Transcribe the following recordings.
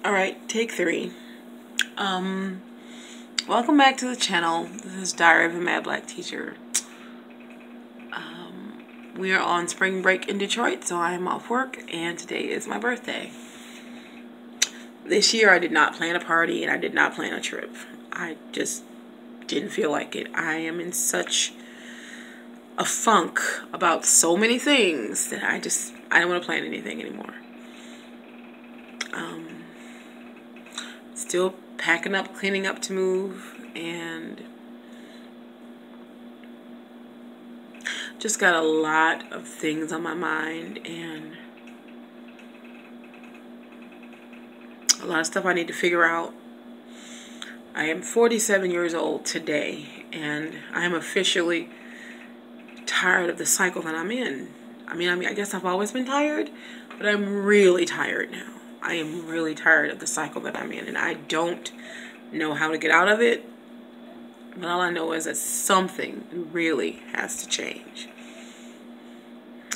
Alright, take 3. Welcome back to the channel. This is Diary of a Mad Black Teacher. We are on spring break in Detroit, so I am off work, and today is my birthday. This year I did not plan a party, and I did not plan a trip. I just didn't feel like it. I am in such a funk about so many things that I don't want to plan anything anymore. Still packing up, cleaning up to move, and just got a lot of things on my mind and a lot of stuff I need to figure out. I am 47 years old today, and I am officially tired of the cycle that I'm in. I mean, I guess I've always been tired, but I'm really tired now. I am really tired of the cycle that I'm in, and I don't know how to get out of it. But all I know is that something really has to change.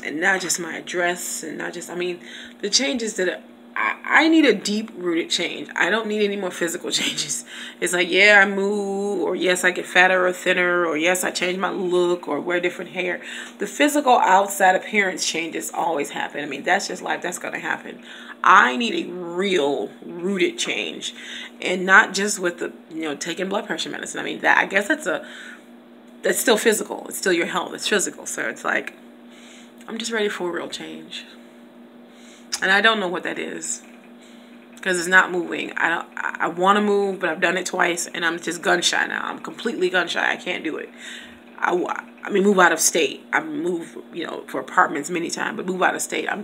And not just my address, and not just, the changes that I need a deep-rooted change. I don't need any more physical changes. It's like, yeah, I move, or yes, I get fatter or thinner, or yes, I change my look, or wear different hair. The physical outside appearance changes always happen. I mean, that's just life. That's going to happen. I need a real rooted change, and not just with the, taking blood pressure medicine. I mean, I guess that's still physical. It's still your health. It's physical. So it's like, I'm just ready for a real change. And I don't know what that is, because it's not moving. I want to move, but I've done it twice, and I'm just gun shy now. I'm completely gun shy. I can't do it. Move out of state. I moved, for apartments many times, but move out of state. I'm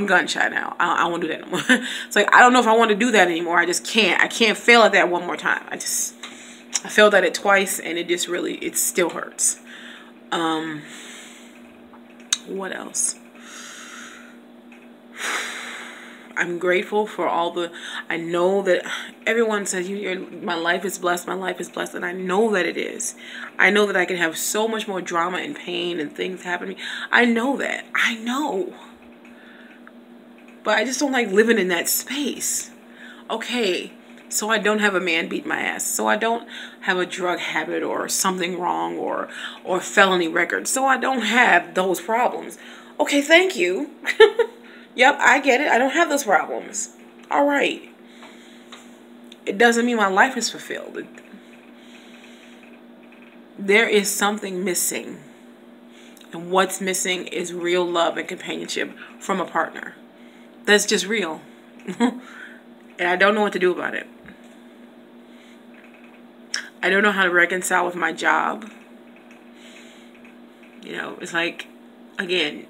gun shy now. I don't want to do that no more. It's like, I don't know if I want to do that anymore. I just can't. I can't fail at that one more time. I failed at it twice, and it still hurts. What else? I'm grateful for I know that everyone says my life is blessed, and I know that it is. I know that I can have so much more drama and pain and things happen to me. I know that. I know. But I just don't like living in that space. Okay, so I don't have a man beat my ass. So I don't have a drug habit or something wrong or felony record. So I don't have those problems. Okay, thank you. Yep, I get it. I don't have those problems. All right. It doesn't mean my life is fulfilled. There is something missing. And what's missing is real love and companionship from a partner. That's just real. And I don't know what to do about it. I don't know how to reconcile with my job. It's like, again,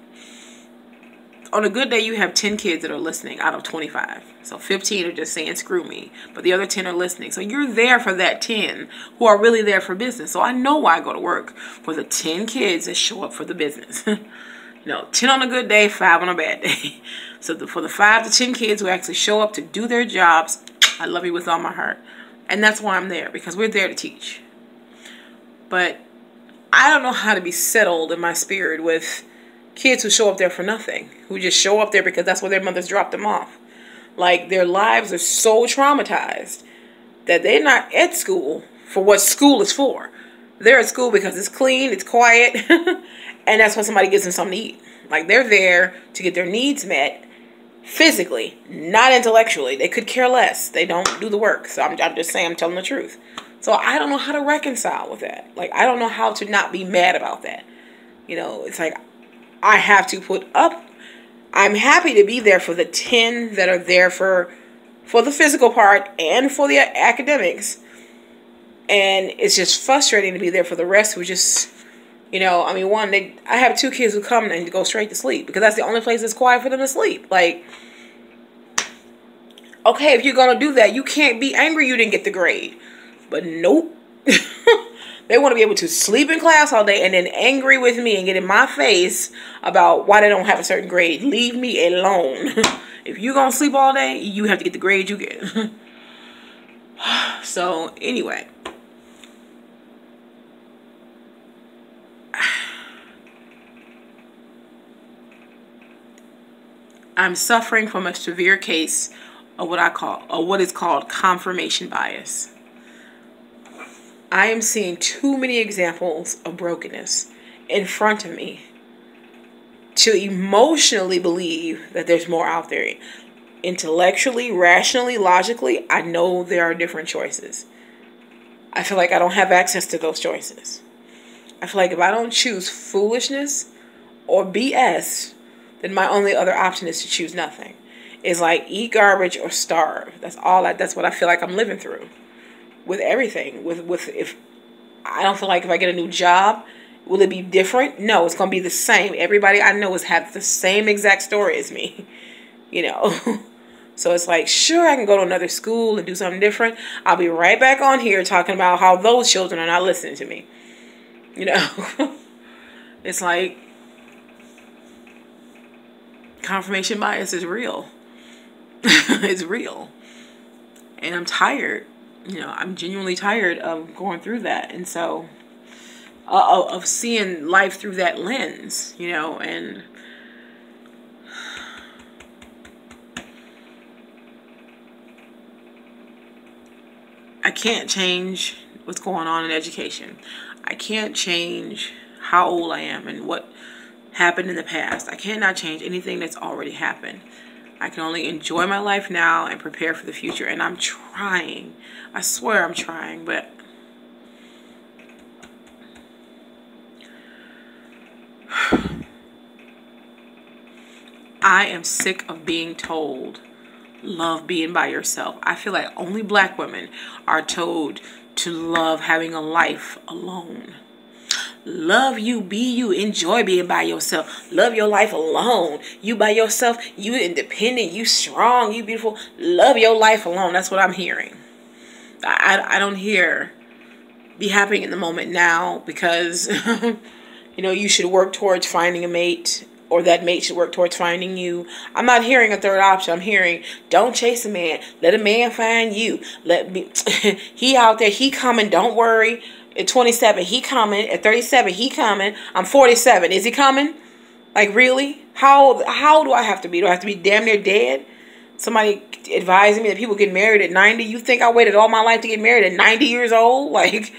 on a good day, you have 10 kids that are listening out of 25. So 15 are just saying, screw me. But the other 10 are listening. So you're there for that 10 who are really there for business. So I know why I go to work, for the 10 kids that show up for the business. 10 on a good day, 5 on a bad day. So for the 5 to 10 kids who actually show up to do their jobs, I love you with all my heart. And that's why I'm there, because we're there to teach. But I don't know how to be settled in my spirit with kids who show up there for nothing, who just show up there because that's where their mothers dropped them off. Like, their lives are so traumatized that they're not at school for what school is for. They're at school because it's clean, it's quiet, and that's when somebody gives them something to eat. Like, they're there to get their needs met physically, not intellectually. They could care less. They don't do the work. So I'm just saying, I'm telling the truth. So I don't know how to reconcile with that. Like, I don't know how to not be mad about that. It's like, I have to put up. I'm happy to be there for the 10 that are there for the physical part and for the academics. And it's just frustrating to be there for the rest who just, I have 2 kids who come and go straight to sleep because that's the only place that's quiet for them to sleep. Like, okay, if you're going to do that, you can't be angry you didn't get the grade. But nope. They want to be able to sleep in class all day and then angry with me and get in my face about why they don't have a certain grade. Leave me alone. If you're going to sleep all day, you have to get the grade you get. So, anyway. I'm suffering from a severe case of what is called confirmation bias. I am seeing too many examples of brokenness in front of me to emotionally believe that there's more out there. Intellectually, rationally, logically, I know there are different choices. I feel like I don't have access to those choices. I feel like if I don't choose foolishness or BS, then my only other option is to choose nothing. It's like eat garbage or starve. That's what I feel like I'm living through. With everything. If I don't feel like if I get a new job, will it be different? No, it's gonna be the same. Everybody I know has the same exact story as me. You know. So it's like, sure, I can go to another school and do something different. I'll be right back on here talking about how those children are not listening to me. You know. It's like confirmation bias is real. It's real. And I'm tired. You know, I'm genuinely tired of going through that. And so, of seeing life through that lens, you know, and I can't change what's going on in education. I can't change how old I am and what happened in the past. I cannot change anything that's already happened. I can only enjoy my life now and prepare for the future. And I'm trying. I swear I'm trying, but I am sick of being told, love being by yourself. I feel like only black women are told to love having a life alone. Love you, be you, enjoy being by yourself. Love your life alone. You by yourself, you independent, you strong, you beautiful. Love your life alone. That's what I'm hearing. I don't hear be happy in the moment now because, you know, you should work towards finding a mate or that mate should work towards finding you. I'm not hearing a third option. I'm hearing, don't chase a man. Let a man find you. He out there, he coming, don't worry. At 27, he coming. At 37, he coming. I'm 47. Is he coming? Like, really? How do I have to be? Do I have to be damn near dead? Somebody advising me that people get married at 90. You think I waited all my life to get married at 90 years old? Like,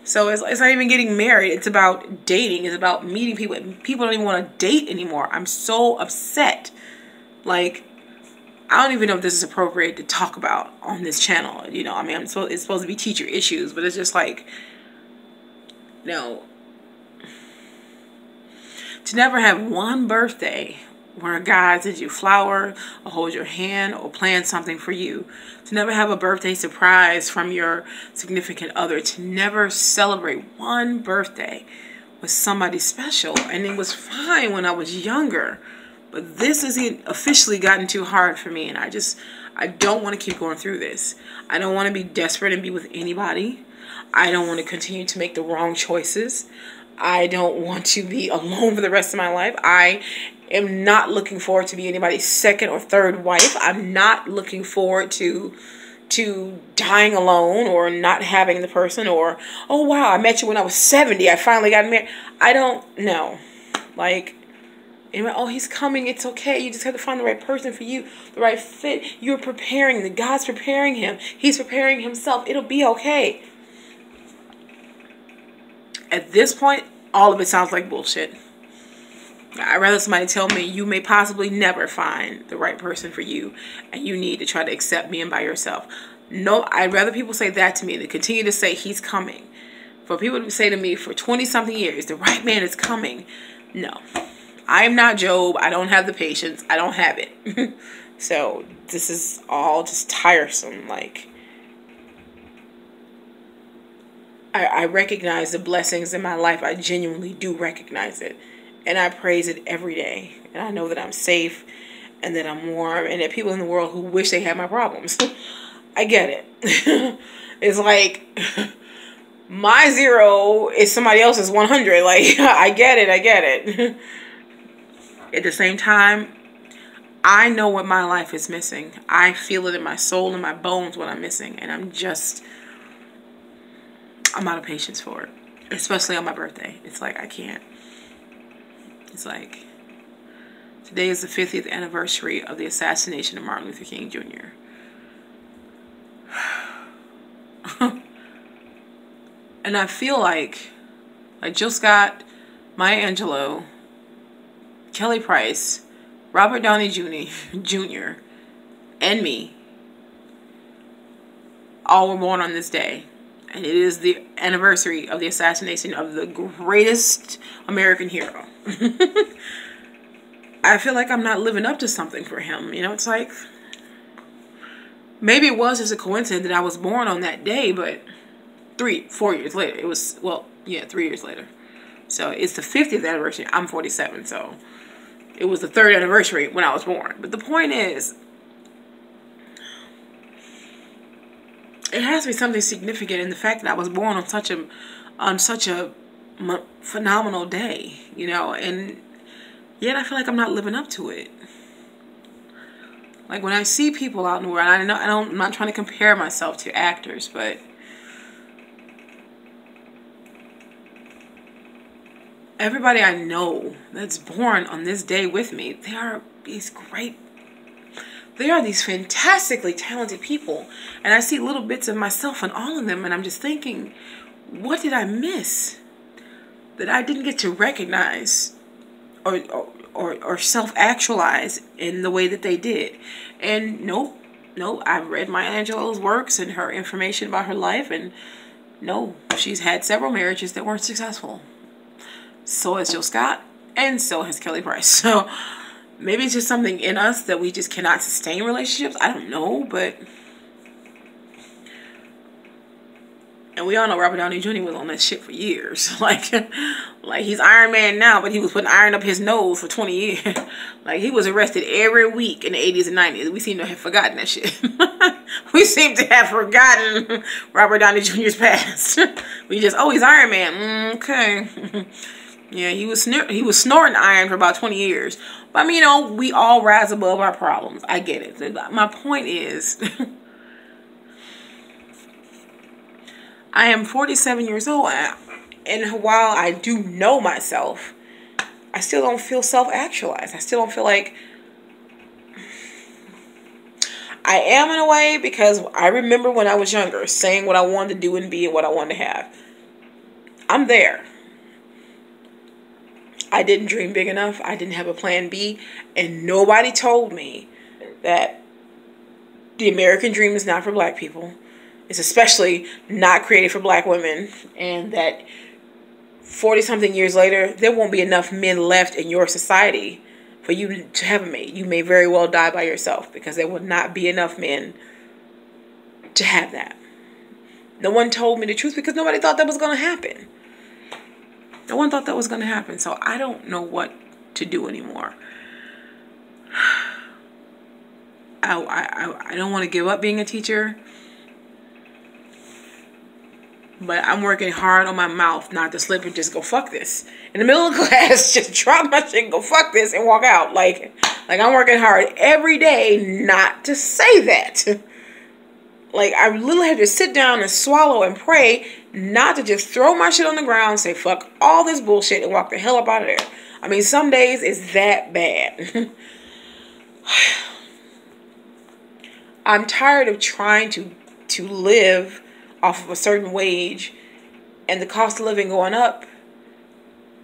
so it's not even getting married. It's about dating. It's about meeting people. People don't even want to date anymore. I'm so upset. Like, I don't even know if this is appropriate to talk about on this channel. You know, I mean, it's supposed to be teacher issues, but it's just like, no. To never have one birthday where a guy sends you flowers or holds your hand or plans something for you. To never have a birthday surprise from your significant other. To never celebrate one birthday with somebody special. And it was fine when I was younger. But this has officially gotten too hard for me. And I don't want to keep going through this. I don't want to be desperate and be with anybody. I don't want to continue to make the wrong choices. I don't want to be alone for the rest of my life. I am not looking forward to be anybody's second or third wife. I'm not looking forward to dying alone or not having the person or, oh wow, I met you when I was 70. I finally got married. I don't know. Like, oh, he's coming. It's okay. You just have to find the right person for you, the right fit. You're preparing. God's preparing him. He's preparing himself. It'll be okay. At this point, all of it sounds like bullshit. I'd rather somebody tell me you may possibly never find the right person for you and you need to try to accept being by yourself. No, I'd rather people say that to me than continue to say he's coming. For people to say to me for 20-something years, the right man is coming. No, I am not Job. I don't have the patience. I don't have it. So this is all just tiresome. Like, I recognize the blessings in my life. I genuinely do recognize it. And I praise it every day. And I know that I'm safe and that I'm warm and that people in the world who wish they had my problems. I get it. It's like my 0 is somebody else's 100. Like, I get it. At the same time, I know what my life is missing. I feel it in my soul and my bones what I'm missing. And I'm out of patience for it. Especially on my birthday. It's like, I can't. It's like, today is the 50th anniversary of the assassination of Martin Luther King Jr. And I feel like Jill Scott, Maya Angelou, Kelly Price, Robert Downey Jr., and me all were born on this day. And it is the anniversary of the assassination of the greatest American hero. I feel like I'm not living up to something for him. You know, it's like, maybe it was just a coincidence that I was born on that day, but 4 years later, it was, well, yeah, 3 years later. So it's the 50th anniversary. I'm 47, so it was the 3rd anniversary when I was born. But the point is, it has to be something significant in the fact that I was born on such a phenomenal day, you know, and yet I feel like I'm not living up to it. Like when I see people out in the world, I'm not trying to compare myself to actors, but everybody I know that's born on this day with me, they are these fantastically talented people. And I see little bits of myself in all of them, and I'm just thinking, what did I miss that I didn't get to recognize or self-actualize in the way that they did? And no, I've read Maya Angelou's works and her information about her life, and no, she's had several marriages that weren't successful. So has Jill Scott, and so has Kelly Price. So maybe it's just something in us that we just cannot sustain relationships. I don't know, but... And we all know Robert Downey Jr. was on that shit for years. Like he's Iron Man now, but he was putting iron up his nose for 20 years. Like, he was arrested every week in the 80s and 90s. We seem to have forgotten that shit. We seem to have forgotten Robert Downey Jr.'s past. We just, oh, he's Iron Man. Okay. Yeah, he was snorting iron for about 20 years. But, I mean, you know, we all rise above our problems. I get it. My point is... I am 47 years old, and while I do know myself, I still don't feel self-actualized. I still don't feel like I am, in a way, because I remember when I was younger, saying what I wanted to do and be and what I wanted to have. I'm there. I didn't dream big enough. I didn't have a plan B, and nobody told me that the American dream is not for black people. It's especially not created for black women, and that 40-something years later, there won't be enough men left in your society for you to have a mate. You may very well die by yourself because there will not be enough men to have that. No one told me the truth because nobody thought that was going to happen. No one thought that was going to happen, so I don't know what to do anymore. I don't want to give up being a teacher. But I'm working hard on my mouth not to slip and just go, fuck this. In the middle of class, just drop my shit and go, fuck this, and walk out. Like I'm working hard every day not to say that. Like, I literally have to sit down and swallow and pray not to just throw my shit on the ground, say fuck all this bullshit, and walk the hell up out of there. I mean, some days it's that bad. I'm tired of trying to live off of a certain wage, and the cost of living going up,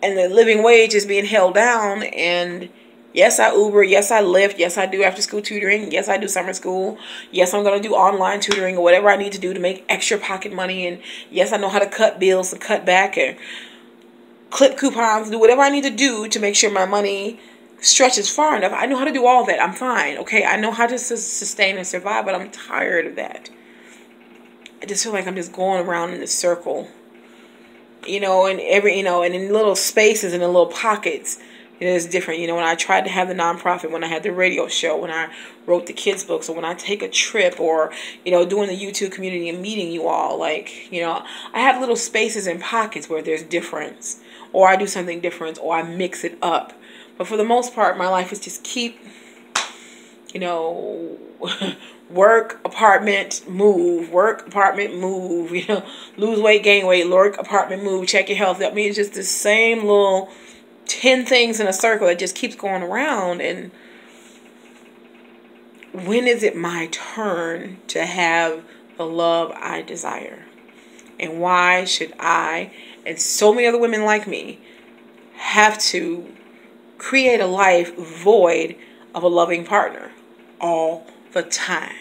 and the living wage is being held down. And yes, I Uber, yes, I Lyft, yes, I do after school tutoring, yes, I do summer school, yes, I'm going to do online tutoring or whatever I need to do to make extra pocket money, and yes, I know how to cut bills, to cut back, and clip coupons, do whatever I need to do to make sure my money stretches far enough. I know how to do all that. I'm fine, okay? I know how to sustain and survive, but I'm tired of that. I just feel like I'm just going around in a circle, you know, and and in little spaces and in little pockets. It's different, you know, when I tried to have the nonprofit, when I had the radio show, when I wrote the kids' books, or when I take a trip, or, you know, doing the YouTube community and meeting you all, like, you know, I have little spaces and pockets where there's difference, or I do something different, or I mix it up. But for the most part, my life is just keep, you know, work, apartment, move, work, apartment, move, you know, lose weight, gain weight, work, apartment, move, check your health. I mean, it's just the same little 10 things in a circle that just keeps going around. And when is it my turn to have the love I desire? And why should I and so many other women like me have to create a life void of a loving partner all the time?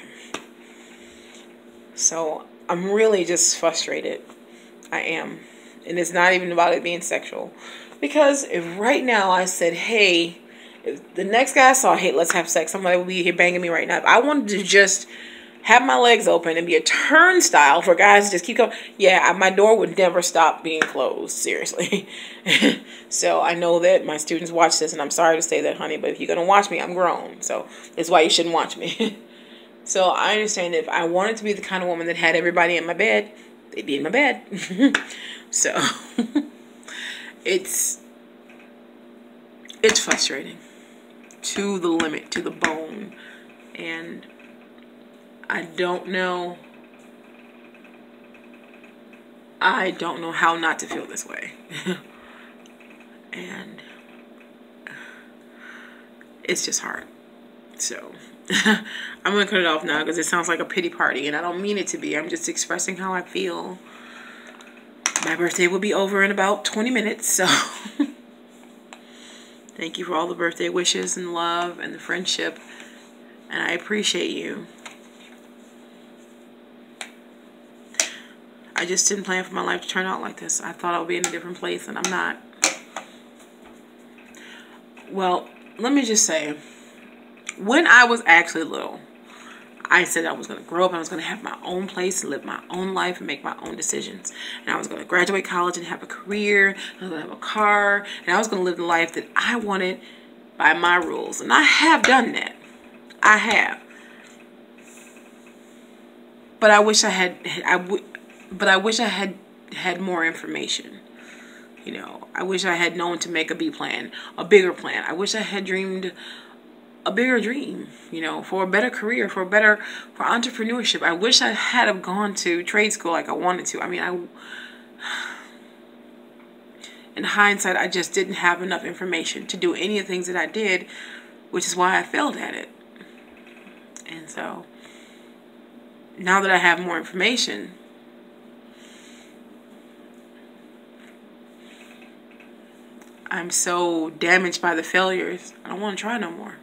So I'm really just frustrated. I am. And it's not even about it being sexual. Because if right now I said, hey, if the next guy I saw, hey, let's have sex, somebody would be here banging me right now. If I wanted to just have my legs open and be a turnstile for guys to just keep going, yeah, my door would never stop being closed, seriously. So I know that my students watch this, and I'm sorry to say that, honey, but if you're going to watch me, I'm grown. So that's why you shouldn't watch me. So I understand that if I wanted to be the kind of woman that had everybody in my bed, they'd be in my bed. So it's frustrating to the limit, to the bone. And I don't know how not to feel this way. And it's just hard. So I'm going to cut it off now because it sounds like a pity party, and I don't mean it to be. I'm just expressing how I feel. My birthday will be over in about 20 minutes, so thank you for all the birthday wishes and love and the friendship, and I appreciate you. I just didn't plan for my life to turn out like this. I thought I would be in a different place, and I'm not. Well, let me just say, when I was actually little, I said I was going to grow up and I was going to have my own place and live my own life and make my own decisions. And I was going to graduate college and have a career. I was going to have a car. And I was going to live the life that I wanted by my rules. And I have done that. I have. But I wish I had more information. You know, I wish I had known to make a B plan, a bigger plan. I wish I had dreamed a bigger dream, you know, for a better career, for entrepreneurship. I wish I had have gone to trade school like I wanted to. I mean, in hindsight, I just didn't have enough information to do any of the things that I did, which is why I failed at it. And so now that I have more information, I'm so damaged by the failures. I don't want to try no more.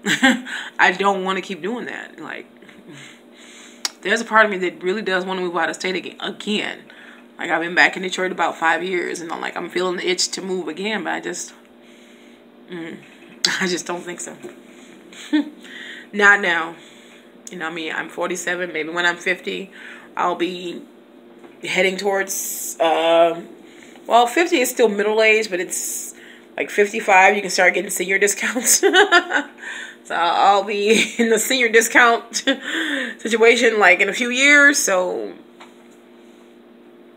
I don't want to keep doing that. Like, there's a part of me that really does want to move out of state again. Like, I've been back in Detroit about 5 years, and I'm feeling the itch to move again, but I just don't think so. Not now. You know, I mean, I'm 47. Maybe when I'm 50, I'll be heading towards, well, 50 is still middle age, but it's like 55. You can start getting senior discounts. So I'll be in the senior discount situation like in a few years. So,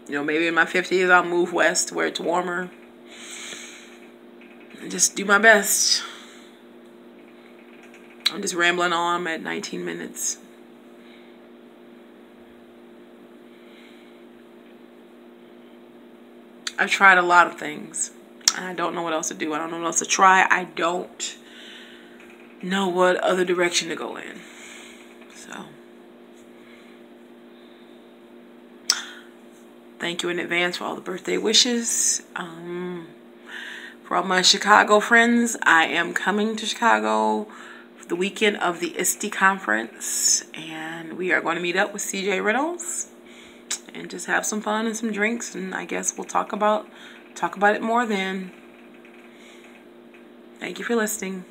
you know, maybe in my 50s, I'll move west where it's warmer and just do my best. I'm just rambling on. I'm at 19 minutes. I've tried a lot of things. I don't know what else to do. I don't know what else to try. I don't know what other direction to go in. So, thank you in advance for all the birthday wishes. For all my Chicago friends, I am coming to Chicago for the weekend of the ISTE conference, and we are going to meet up with CJ Reynolds and just have some fun and some drinks, and I guess we'll talk about it more then. Thank you for listening.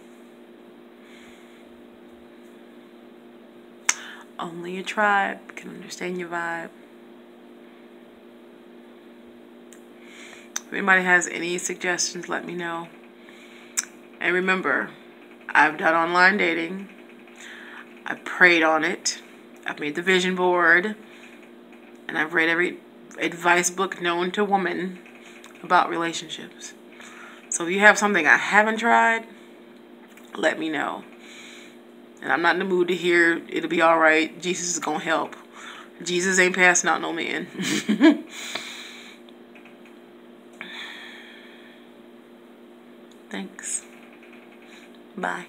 Only a tribe can understand your vibe. If anybody has any suggestions, let me know. And remember, I've done online dating. I prayed on it. I've made the vision board. And I've read every advice book known to woman about relationships. So if you have something I haven't tried, let me know. And I'm not in the mood to hear it'll be all right. Jesus is going to help. Jesus ain't passing out no man. Thanks. Bye.